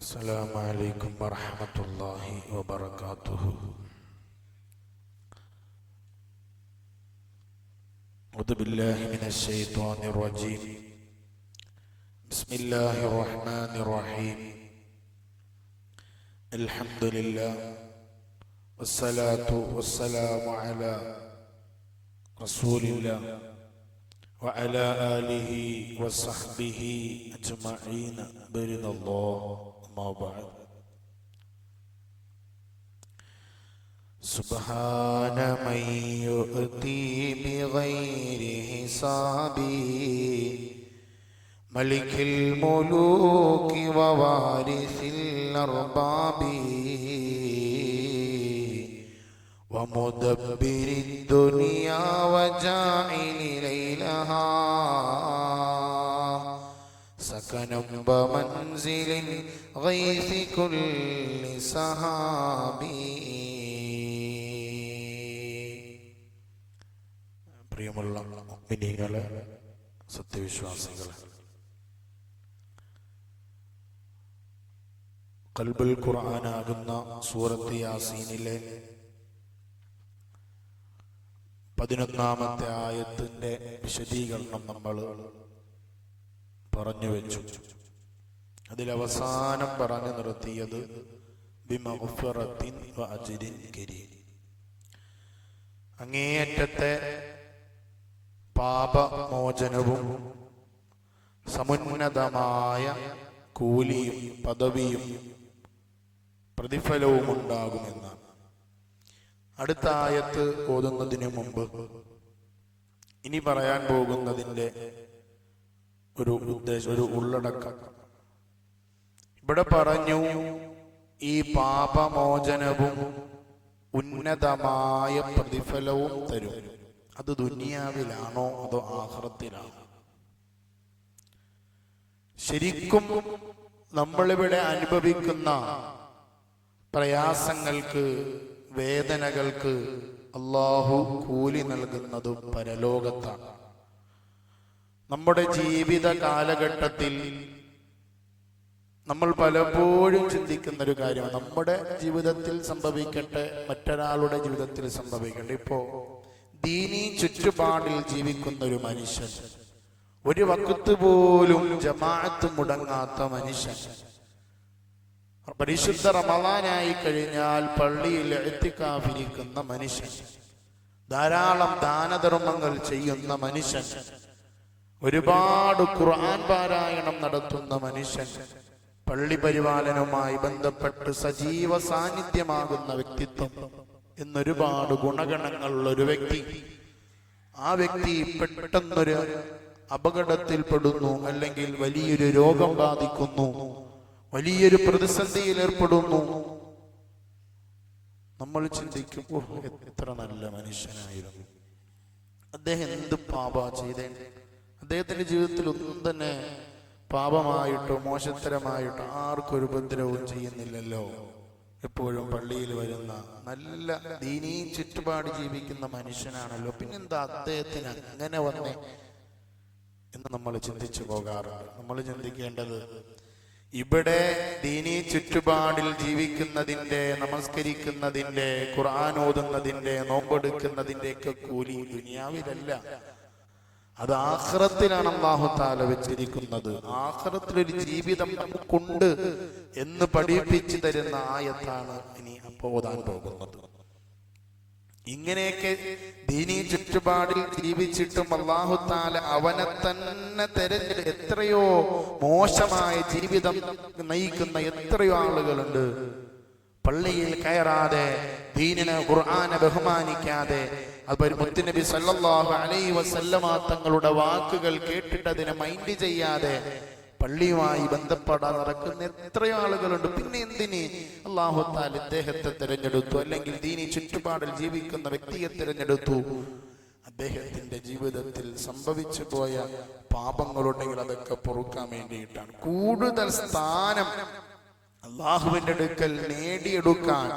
السلام عليكم ورحمة الله وبركاته. أعوذ بالله من الشيطان الرجيم. بسم الله الرحمن الرحيم. الحمد لله والصلاة والسلام على رسول الله وعلى آله وصحبه أجمعين برضا الله. ما بعد. سبحان من يؤتي بغير حساب ملك الملوك ووارث الأرباب ومدبر الدنيا وجاعل ليلها سكنا ومنزل غيث كل സഹാബി. പ്രിയമുള്ള മുഅ്മിനീങ്ങളെ, സത്യവിശ്വാസികളെ, ഖൽബുൽ ഖുർആനാകുന്ന സൂറത്ത് യാസീനിലെ 11-ാമത്തെ ആയത്തിന്റെ വിശദീകരണം നമ്മൾ പറഞ്ഞു വെച്ചു. അതിലവസാനം പറഞ്ഞു നിർത്തിയത് ബിമഗ്ഫിറത്തിൻ വഅജ്രിൻ കരീം, അങ്ങേയറ്റത്തെ പാപമോചനവും സമുന്നതമായ കൂലിയും പദവിയും പ്രതിഫലവും ഉണ്ടാകുമെന്നാണ്. അടുത്ത ആയത്ത് ഓതുന്നതിന് മുമ്പ് ഇനി പറയാൻ പോകുന്നതിൻ്റെ ഒരു ഉള്ളടക്കം ഇവിടെ പറഞ്ഞു. ഈ പാപമോചനവും ഉന്നതമായ പ്രതിഫലവും തരും. അത് ദുനിയാവിലാണോ അതോ ആഖിറത്തിലാണോ? ശരിക്കും നമ്മളിവിടെ അനുഭവിക്കുന്ന പ്രയാസങ്ങൾക്ക്, വേദനകൾക്ക് അല്ലാഹു കൂലി നൽകുന്നത് പരലോകത്താണ്. നമ്മുടെ ജീവിത കാലഘട്ടത്തിൽ നമ്മൾ പലപ്പോഴും ചിന്തിക്കുന്ന ഒരു കാര്യമാണ്, നമ്മുടെ ജീവിതത്തിൽ സംഭവിക്കട്ടെ, മറ്റൊരാളുടെ ജീവിതത്തിൽ സംഭവിക്കട്ടെ. ഇപ്പോ ദീനീ ചുറ്റുപാടിൽ ജീവിക്കുന്ന ഒരു മനുഷ്യൻ, ഒരു വഖ്ത് പോലും ജമാഅത്ത് മുടങ്ങാത്ത മനുഷ്യൻ, പരിശുദ്ധ റമളാനായി കഴിഞ്ഞാൽ പള്ളിയിൽ ഇഅ്തികാഫിരിക്കുന്ന മനുഷ്യൻ, ധാരാളം ദാനധർമ്മങ്ങൾ ചെയ്യുന്ന മനുഷ്യൻ, ഒരുപാട് ഖുർആൻ പാരായണം നടത്തുന്ന മനുഷ്യൻ, പള്ളി പരിപാലനവുമായി ബന്ധപ്പെട്ട് സജീവ സാന്നിധ്യമാകുന്ന വ്യക്തിത്വം എന്നൊരുപാട് ഗുണഗണങ്ങളുള്ള ഒരു വ്യക്തി, ആ വ്യക്തി പെട്ടെന്നൊരു അപകടത്തിൽപ്പെടുന്നു, അല്ലെങ്കിൽ വലിയൊരു രോഗം ബാധിക്കുന്നു, വലിയൊരു പ്രതിസന്ധിയിൽ ഏർപ്പെടുന്നു. നമ്മൾ ചിന്തിക്കും, എത്ര നല്ല മനുഷ്യനായിരുന്നു, അദ്ദേഹം എന്ത് പാപം ചെയ്തേ, അദ്ദേഹത്തിന്റെ ജീവിതത്തിൽ ഒന്നും തന്നെ പാപമായിട്ടോ മോശത്തരമായിട്ടോ ആർക്കൊരു ഉപദ്രവവും ചെയ്യുന്നില്ലല്ലോ, എപ്പോഴും പള്ളിയിൽ വരുന്ന നല്ല ദീനീ ചുറ്റുപാട് ജീവിക്കുന്ന മനുഷ്യനാണല്ലോ, പിന്നെന്താ അദ്ദേഹത്തിന് അങ്ങനെ വന്നേ എന്ന് നമ്മൾ ചിന്തിച്ചു പോകാറുണ്ട്. നമ്മൾ ചിന്തിക്കേണ്ടത്, ഇവിടെ ദീനീ ചുറ്റുപാടിൽ ജീവിക്കുന്നതിന്റെ, നമസ്കരിക്കുന്നതിന്റെ, ഖുർആൻ ഓതുന്നതിന്റെ, നോമ്പെടുക്കുന്നതിന്റെ ഒക്കെ കൂലി ദുനിയാവിലല്ല, അത് ആഖിറത്തിലാണ് അല്ലാഹു തആല വെച്ചിരിക്കുന്നത്. ആഖിറത്തിലൊരു ജീവിതം നമുക്കുണ്ട് എന്ന് പഠിപ്പിച്ചു തരുന്ന ആയത്താണ് ഇനി ഓതാൻ പോകുന്നത്. ഇങ്ങനെയൊക്കെ ദീനീ ചുറ്റുപാടിൽ ജീവിച്ചിട്ടും അല്ലാഹു തആല അവനെ തന്നെ തെരഞ്ഞെടുത്ത് എത്രയോ മോശമായ ജീവിതം നയിക്കുന്ന എത്രയോ ആളുകളുണ്ട്. പള്ളിയിൽ കയറാതെ, ദീനിനെ ഖുർആനെ ബഹുമാനിക്കാതെ, അതുപോലെ മുത്തുനബി സല്ലല്ലാഹു അലൈഹി വസല്ലമ തങ്ങളുടെ വാക്കുകൾ കേട്ടിട്ട് അതിനെ മൈൻഡ് ചെയ്യാതെ പള്ളിയുമായി ബന്ധപ്പെടാതെ നടക്കുന്ന എത്രയോ ആളുകളുണ്ട്. പിന്നെ എന്തിന് അല്ലാഹു തആല ഇദ്ദേഹത്തെ തിരഞ്ഞെടുത്തു, അല്ലെങ്കിൽ ദീനി ചുറ്റുപാടിൽ ജീവിക്കുന്ന വ്യക്തിയെ തിരഞ്ഞെടുത്തു? അദ്ദേഹത്തിന്റെ ജീവിതത്തിൽ സംഭവിച്ചു പോയ പാപങ്ങളുണ്ടെങ്കിൽ അതൊക്കെ പൊറുക്കാൻ വേണ്ടിയിട്ടാണ്. കൂടുതൽ സ്ഥാനം അല്ലാഹുവിന്റെ അടുക്കൽ നേടിയെടുക്കാൻ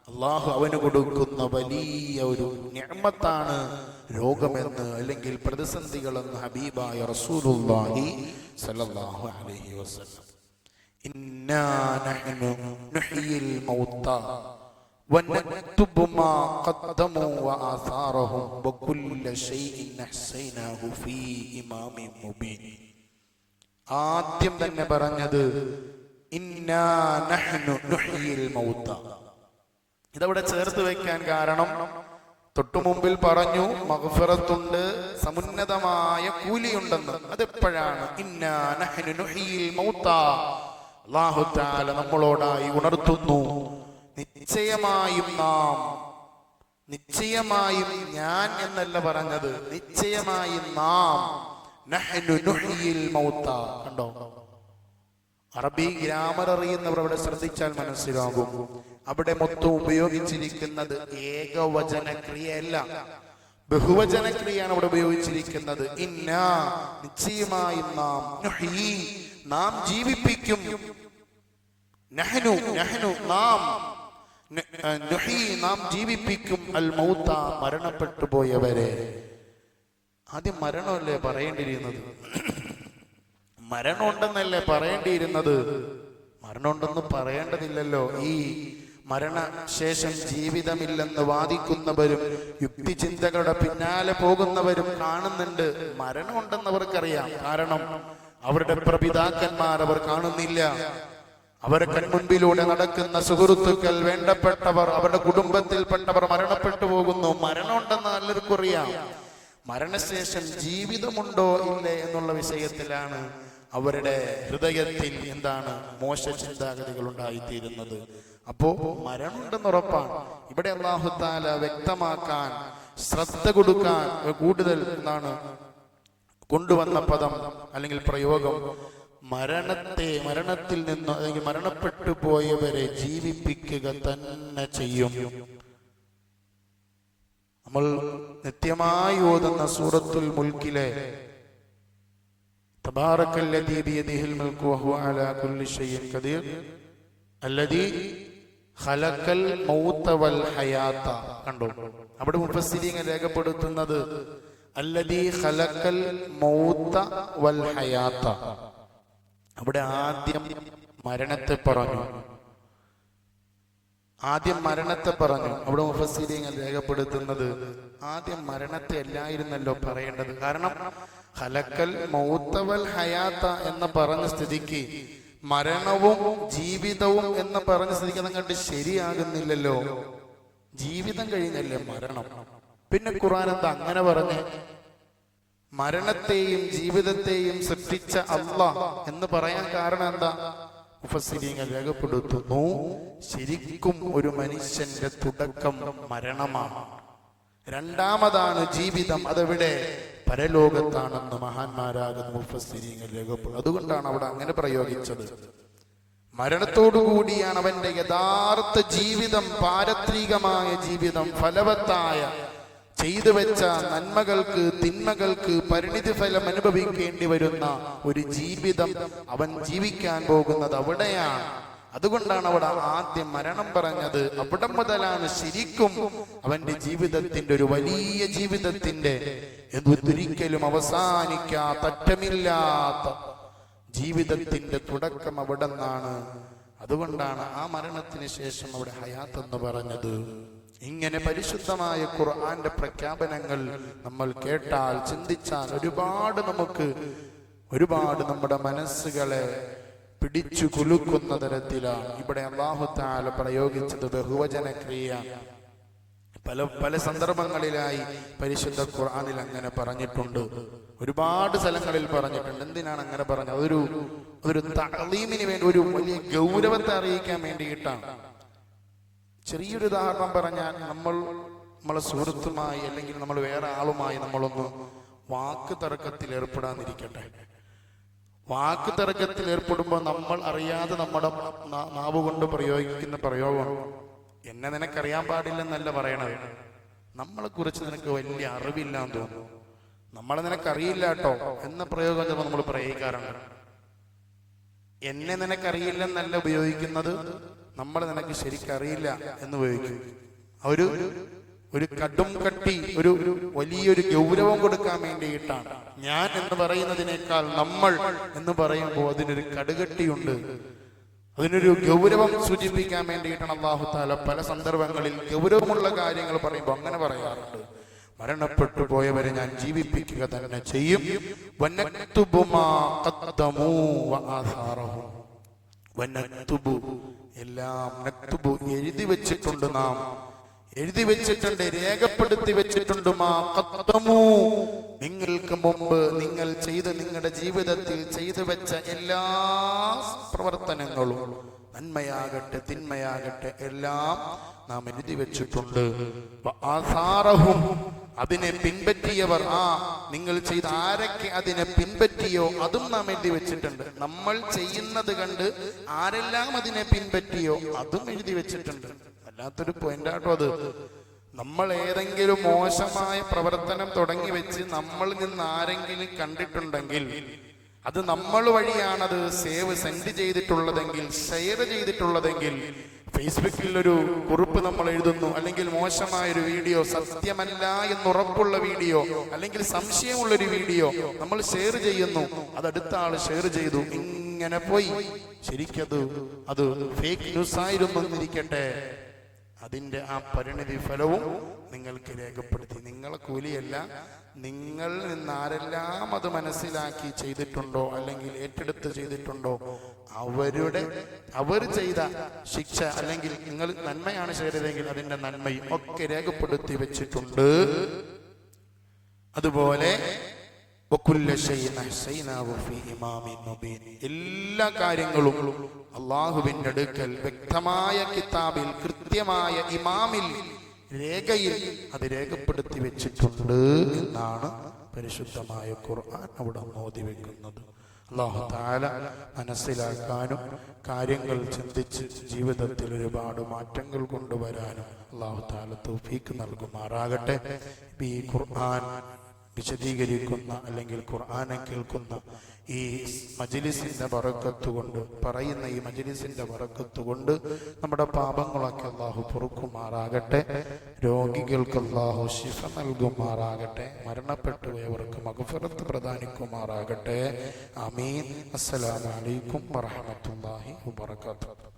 അള്ളാഹു അവന് കൊടുക്കുന്ന വലിയ ഒരു നിഅമത്താണ് രോഗമെന്ന്, അല്ലെങ്കിൽ പ്രതിസന്ധികളെന്ന് ഹബീബായ റസൂലുള്ളാഹി സ്വല്ലല്ലാഹു അലൈഹി വസല്ലം. ഇന്നാ നഹ്നു നുഹ്യിൽ മൗത വനക്തുബു മാ ഖദ്ദമു വആസാറഹും വകുല്ല ശൈഇൻ അഹ്സൈനാഹു ഫീ ഇമാമിൻ മുബീൻ. ആദ്യം തന്നെ പറഞ്ഞത് ഇന്നാ നഹ്നു നുഹ്യിൽ മൗത. ഇതവിടെ ചേർത്ത് വെക്കാൻ കാരണം തൊട്ടു മുമ്പിൽ പറഞ്ഞു മഗ്ഫിറത്തുണ്ട്, സമുന്നതമായ കൂലിയുണ്ടെന്ന്. അതെപ്പോഴാണ്? ഇന്നാ നഹ്നു നുഹ്യിൽ മൗത. അല്ലാഹു തആല നമ്മളോടായി ഉണർത്തുന്നു, നിശ്ചയമായും നാം, നിശ്ചയമായും ഞാൻ എന്നല്ല പറഞ്ഞത്, നിശ്ചയമായും നാം നഹ്നു നുഹ്യിൽ മൗത. കണ്ടോ? അറബി ഗ്രാമർ അറിയുന്നവർ അവിടെ ശ്രദ്ധിച്ചാൽ മനസ്സിലാകും. അവിടെ മൊത്തം ഉപയോഗിച്ചിരിക്കുന്നത് ഏകവചന ക്രിയയല്ല, ബഹുവചന ക്രിയയാണ് അവിടെ ഉപയോഗിച്ചിരിക്കുന്നത്. ഇന്നാ നിശ്ചയമായും നാം, നുഹ്യി നാം ജീവിപ്പിക്കും, നഹ്നു നഹ്നു നാം, നുഹ്യി നാം ജീവിപ്പിക്കും, അൽ മൗത മരണപ്പെട്ടു പോയവരെ. ആദ്യം മരണമല്ലേ പറയേണ്ടിയിരുന്നത്? മരണമുണ്ടെന്നല്ലേ പറയേണ്ടിയിരുന്നത്? മരണമുണ്ടെന്ന് പറയേണ്ടതില്ലല്ലോ. ഈ മരണശേഷം ജീവിതമില്ലെന്ന് വാദിക്കുന്നവരും യുക്തിചിന്തകളുടെ പിന്നാലെ പോകുന്നവരും കാണുന്നുണ്ട്. മരണമുണ്ടെന്നവർക്കറിയാം. കാരണം അവരുടെ പ്രപിതാക്കന്മാർ അവർ കാണുന്നില്ല. അവരെ കൺമുൻപിലൂടെ നടക്കുന്ന സുഹൃത്തുക്കൾ, വേണ്ടപ്പെട്ടവർ, അവരുടെ കുടുംബത്തിൽപ്പെട്ടവർ മരണപ്പെട്ടു പോകുന്നു. മരണമുണ്ടെന്ന് എല്ലാവർക്കും അറിയാം. മരണശേഷം ജീവിതമുണ്ടോ ഇല്ലേ എന്നുള്ള വിഷയത്തിലാണ് അവരുടെ ഹൃദയത്തിൽ എന്താണ് മോശ ചിന്താഗതികൾ ഉണ്ടായിത്തീരുന്നത്. അപ്പോ മരണമുണ്ടെന്ന് ഉറപ്പാണ്. ഇവിടെ അല്ലാഹു തആല വ്യക്തമാക്കാൻ, ശ്രദ്ധ കൊടുക്കാൻ കൂടുതൽ എന്താണ് കൊണ്ടുവന്ന പദം അല്ലെങ്കിൽ പ്രയോഗം, മരണത്തിൽ നിന്ന് അല്ലെങ്കിൽ മരണപ്പെട്ടു പോയവരെ ജീവിപ്പിക്കുക തന്നെ ചെയ്യും. നമ്മൾ നിത്യമായി ഓതുന്ന സൂറത്തുൽ മുൽക്കിലെ തബാറക്കല്ലദീ ബിയദിഹിൽ മുൽക്കു വഹുവ അലാ കുല്ലി ഷൈഇൻ ഖദീർ അല്ലദീ ഖലഖൽ മൗത വൽ ഹയാത. കണ്ടോ? അവിടെ മുഫസ്സിരീങ്ങൾ രേഖപ്പെടുത്തുന്നത് അല്ലദീ ഖലഖൽ മൗത വൽ ഹയാത. അവിടെ ആദ്യം മരണത്തെ പറഞ്ഞു. അവിടെ മുഫസ്സിരീങ്ങൾ രേഖപ്പെടുത്തുന്നത് ആദ്യം മരണത്തെ അല്ലായിരുന്നല്ലോ പറയേണ്ടത്. കാരണം ഖലഖൽ മൗത വൽ ഹയാത എന്ന് പറഞ്ഞ സ്ഥിതിക്ക് മരണവും ജീവിതവും എന്ന് പറഞ്ഞ സ്ഥിതിക്ക് അതങ്ങോട്ട് ശരിയാകുന്നില്ലല്ലോ. ജീവിതം കഴിഞ്ഞല്ലേ മരണം. പിന്നെ ഖുർആൻ എന്താ അങ്ങനെ പറഞ്ഞേ? മരണത്തെയും ജീവിതത്തെയും സൃഷ്ടിച്ച അല്ലാഹ് എന്ന് പറയാൻ കാരണം എന്താ? മുഫസ്സിരീങ്ങൾ രേഖപ്പെടുത്തുന്നു, ശരിക്കും ഒരു മനുഷ്യന്റെ തുടക്കം മരണമാണ്, രണ്ടാമതാണ് ജീവിതം. അതെവിടെ? പരലോകത്താണെന്ന് മഹാന്മാരാകുന്ന മുഫസ്സിരീങ്ങൾ രേഖപ്പെടുത്തുന്നു. അതുകൊണ്ടാണ് അവിടെ അങ്ങനെ പ്രയോഗിച്ചത്. മരണത്തോടുകൂടിയാണ് അവന്റെ യഥാർത്ഥ ജീവിതം, പാരത്രികമായ ജീവിതം, ഫലവത്തായ ചെയ്തു വെച്ച നന്മകൾക്ക് തിന്മകൾക്ക് പരിണിതി ഫലം അനുഭവിക്കേണ്ടി വരുന്ന ഒരു ജീവിതം അവൻ ജീവിക്കാൻ പോകുന്നത് അവിടെയാണ്. അതുകൊണ്ടാണ് അവിടെ ആദ്യം മരണം പറഞ്ഞത്. അവിടെ മുതലാണ് ശരിക്കും അവന്റെ ജീവിതത്തിന്റെ, ഒരു വലിയ ജീവിതത്തിന്റെ, ഒരിക്കലും അവസാനിക്കാത്ത അറ്റമില്ലാത്ത ജീവിതത്തിന്റെ തുടക്കം അവിടെ നിന്നാണ്. അതുകൊണ്ടാണ് ആ മരണത്തിന് ശേഷം അവിടെ ഹയാത്ത് എന്ന് പറഞ്ഞത്. ഇങ്ങനെ പരിശുദ്ധമായ ഖുർആന്റെ പ്രഖ്യാപനങ്ങൾ നമ്മൾ കേട്ടാൽ, ചിന്തിച്ചാൽ ഒരുപാട് നമ്മുടെ മനസ്സുകളെ പിടിച്ചു കുലുക്കുന്ന തരത്തിലാണ് ഇവിടെ അല്ലാഹു തആല പ്രയോഗിച്ചത് ബഹുവചന ക്രിയ. പല സന്ദർഭങ്ങളിലായി പരിശുദ്ധ ഖുർആനിൽ അങ്ങനെ പറഞ്ഞിട്ടുണ്ട്. ഒരുപാട് സ്ഥലങ്ങളിൽ പറഞ്ഞിട്ടുണ്ട്. എന്തിനാണ് അങ്ങനെ പറഞ്ഞത്? അതൊരു തഅലീമിന് വേണ്ടി, ഒരു വലിയ ഗൗരവത്തെ അറിയിക്കാൻ വേണ്ടിയിട്ടാണ്. ചെറിയൊരു ഉദാഹരണം പറഞ്ഞാൽ, നമ്മളെ സുഹൃത്തുമായി അല്ലെങ്കിൽ നമ്മൾ വേറെ ആളുമായി നമ്മളൊന്ന് വാക്ക് തർക്കത്തിൽ ഏർപ്പെടാതിരിക്കട്ടെ. വാക്ക് തർക്കത്തിൽ ഏർപ്പെടുമ്പോൾ നമ്മൾ അറിയാതെ നമ്മുടെ നാവ് കൊണ്ട് പ്രയോഗിക്കുന്ന പ്രയോഗം, എന്നെ നിനക്കറിയാൻ പാടില്ലെന്നല്ല പറയണത്, നമ്മളെ കുറിച്ച് നിനക്ക് വലിയ അറിവില്ലാന്ന് തോന്നുന്നു, നമ്മളെ നിനക്കറിയില്ല കേട്ടോ എന്ന പ്രയോഗം ചിലപ്പോൾ നമ്മൾ പ്രയോഗിക്കാറുണ്ട്. എന്നെ നിനക്കറിയില്ലെന്നല്ല ഉപയോഗിക്കുന്നത്, നമ്മൾ നിനക്ക് ശരിക്കറിയില്ല എന്ന് ഉപയോഗിക്കും. ഒരു കടും കട്ടി, ഒരു വലിയൊരു ഗൗരവം കൊടുക്കാൻ വേണ്ടിയിട്ടാണ്. ഞാൻ എന്ന് പറയുന്നതിനേക്കാൾ നമ്മൾ എന്ന് പറയുമ്പോൾ അതിനൊരു കടുകട്ടിയുണ്ട്. അതിനൊരു ഗൗരവം സൂചിപ്പിക്കാൻ വേണ്ടിയിട്ടാണ് അല്ലാഹു തആല പല സന്ദർഭങ്ങളിൽ ഗൗരവമുള്ള കാര്യങ്ങൾ പറയുമ്പോൾ അങ്ങനെ പറയാറുണ്ട്. മരണപ്പെട്ടു പോയവരെ ഞാൻ ജീവിപ്പിക്കുക തന്നെ ചെയ്യും. വനക്തുബു മാ ഖദ്ദമൂ വആസാറഹും. വനക്തുബു എല്ലാം നക്തുബു എഴുതി വെച്ചിട്ടുണ്ട്, നാം എഴുതി വെച്ചിട്ടുണ്ട്, രേഖപ്പെടുത്തി വെച്ചിട്ടുണ്ട്. മാ ഖദ്ദമൂ നിങ്ങൾക്ക് മുമ്പ് നിങ്ങൾ ചെയ്ത് നിങ്ങളുടെ ജീവിതത്തിൽ ചെയ്തു വെച്ച എല്ലാ പ്രവർത്തനങ്ങളും, നന്മയാകട്ടെ തിന്മയാകട്ടെ, എല്ലാം നാം എഴുതി വെച്ചിട്ടുണ്ട്. വആസാറഹും അതിനെ പിൻപറ്റിയവർ, നിങ്ങൾ ചെയ്ത ആരൊക്കെ അതിനെ പിൻപറ്റിയോ അതും നാം എഴുതി വെച്ചിട്ടുണ്ട്. നമ്മൾ ചെയ്യുന്നത് കണ്ട് ആരെല്ലാം അതിനെ പിൻപറ്റിയോ അതും എഴുതി വെച്ചിട്ടുണ്ട്. വല്ലാത്തൊരു പോയിന്റാട്ടോ അത്. നമ്മൾ ഏതെങ്കിലും മോശമായ പ്രവർത്തനം തുടങ്ങി വെച്ച് നമ്മളിൽ നിന്ന് ആരെങ്കിലും കണ്ടിട്ടുണ്ടെങ്കിൽ അത് നമ്മൾ വഴിയാണത് സെൻഡ് ചെയ്തിട്ടുള്ളതെങ്കിൽ, ഷെയർ ചെയ്തിട്ടുള്ളതെങ്കിൽ, ഫേസ്ബുക്കിൽ ഒരു കുറിപ്പ് നമ്മൾ എഴുതുന്നു, അല്ലെങ്കിൽ മോശമായൊരു വീഡിയോ, സത്യമല്ല എന്നുറപ്പുള്ള വീഡിയോ, അല്ലെങ്കിൽ സംശയമുള്ളൊരു വീഡിയോ നമ്മൾ ഷെയർ ചെയ്യുന്നു, അത് അടുത്ത ആൾ ഷെയർ ചെയ്തു, ഇങ്ങനെ പോയി. ശരിക്കത് ഫേക്ക് ന്യൂസ് ആയിരുന്നു എന്നിരിക്കട്ടെ, അതിൻ്റെ ആ പരിണിതി ഫലവും നിങ്ങൾക്ക് രേഖപ്പെടുത്തി. നിങ്ങളെ കൂലിയല്ല, നിങ്ങൾ നിന്ന് ആരെല്ലാം അത് മനസ്സിലാക്കി ചെയ്തിട്ടുണ്ടോ അല്ലെങ്കിൽ ഏറ്റെടുത്ത് ചെയ്തിട്ടുണ്ടോ അവർ ചെയ്ത ശിക്ഷ, അല്ലെങ്കിൽ നിങ്ങൾ നന്മയാണ് ചെയ്തതെങ്കിൽ അതിൻ്റെ നന്മയും ഒക്കെ രേഖപ്പെടുത്തി വെച്ചിട്ടുണ്ട്. അതുപോലെ എല്ലാ കാര്യങ്ങളും അള്ളാഹുവിന്റെ അടുക്കൽ വ്യക്തമായ കിതാബിൽ, കൃത്യമായ ഇമാമിൽ, രേഖയിൽ അത് രേഖപ്പെടുത്തി വെച്ചിട്ടുണ്ട് എന്നാണ് പരിശുദ്ധമായ ഖുർആൻ അവിടെ ഓതി വെക്കുന്നത്. അല്ലാഹു തആല മനസ്സിലാക്കാനും കാര്യങ്ങൾ ചിന്തിച്ച് ജീവിതത്തിൽ ഒരുപാട് മാറ്റങ്ങൾ കൊണ്ടുവരാനും അല്ലാഹു തആല തൗഫീഖ് നൽകുമാറാകട്ടെ. ഈ ഖുർആൻ വിശദീകരിക്കുന്ന അല്ലെങ്കിൽ ഖുർആനെ കേൾക്കുന്ന ഈ മജ്‌ലിസിന്റെ ബറക്കത്ത് കൊണ്ട്, പറയുന്ന ഈ മജ്‌ലിസിന്റെ ബറക്കത്ത് കൊണ്ട് നമ്മുടെ പാപങ്ങളൊക്കെ അല്ലാഹു പൊറുക്കുമാറാകട്ടെ. രോഗികൾക്ക് അല്ലാഹു ശിഫ നൽകുമാറാകട്ടെ. മരണപ്പെട്ടു പോയവർക്ക് മഗ്ഫിറത്ത് പ്രദാനിക്കുമാറാകട്ടെ. ആമീൻ. അസ്സലാമു അലൈക്കും വറഹ്മത്തുള്ളാഹി വബറകാതുഹു.